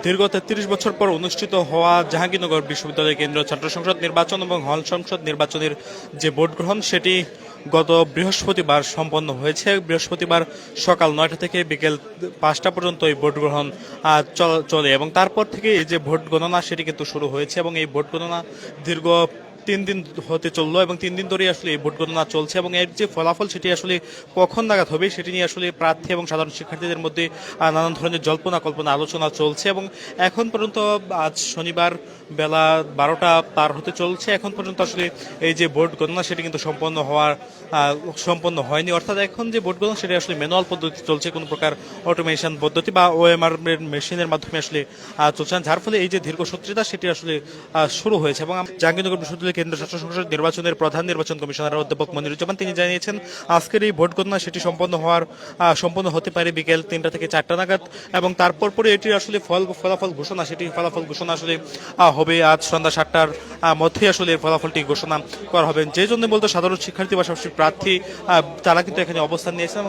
দীর্ঘ ৩৩ বছর পর অনুষ্ঠিত হওয়া জাহাঙ্গীরনগর বিশ্ববিদ্যালয় কেন্দ্রীয় ছাত্র সংসদ নির্বাচন এবং হল সংসদ নির্বাচনের যে ভোট গ্রহণ সেটি গত বৃহস্পতিবার সম্পন্ন হয়েছে। বৃহস্পতিবার সকাল ৯টা থেকে বিকেল ৫টা পর্যন্ত এই ভোট গ্রহণ চলে এবং তারপর থেকে এই যে ভোট গণনা সেটি কিন্তু শুরু হয়েছে এবং এই ভোট গণনা দীর্ঘ ৩ দিন হতে চললো এবং ৩ দিন ধরে আসলে এই ভোট গণনা চলছে এবং এর যে ফলাফল সেটি আসলে কখন নাগাদ হবে সেটি নিয়ে আসলে প্রার্থী এবং সাধারণ শিক্ষার্থীদের মধ্যে নানান ধরনের জল্পনা কল্পনা আলোচনা চলছে এবং এখন পর্যন্ত আজ শনিবার বেলা ১২টা পার হতে চলছে। এখন পর্যন্ত আসলে এই যে ভোট গণনা সেটি কিন্তু সম্পন্ন হয়নি, অর্থাৎ এখন যে ভোট গণনা সেটি আসলে ম্যানুয়াল পদ্ধতি চলছে, কোনো প্রকার অটোমেশন পদ্ধতি বা ওএমআর মেশিনের মাধ্যমে আসলে চলছে না, যার ফলে এই যে দীর্ঘসূত্রিতা সেটি আসলে শুরু হয়েছে। এবং জাহাঙ্গীরনগর বিশ্ববিদ্যালয় কেন্দ্রীয় ছাত্র সংসদ নির্বাচনের প্রধান নির্বাচন কমিশনার অধ্যাপক মনিরুজ্জামান তিনি জানিয়েছেন আজকের এই ভোট গণনা সেটি সম্পন্ন হতে পারে বিকেল ৩টা থেকে ৪টা নাগাদ এবং তারপর পরে এটির আসলে ফলাফল ঘোষণা আসলে হবে আজ সন্ধ্যা ৭টার মধ্যেই আসলে এর ফলাফলটি ঘোষণা করা হবে। যে জন্য বলতো সাধারণ শিক্ষার্থী বা প্রার্থী তারা কিন্তু এখানে অবস্থান নিয়েছেন।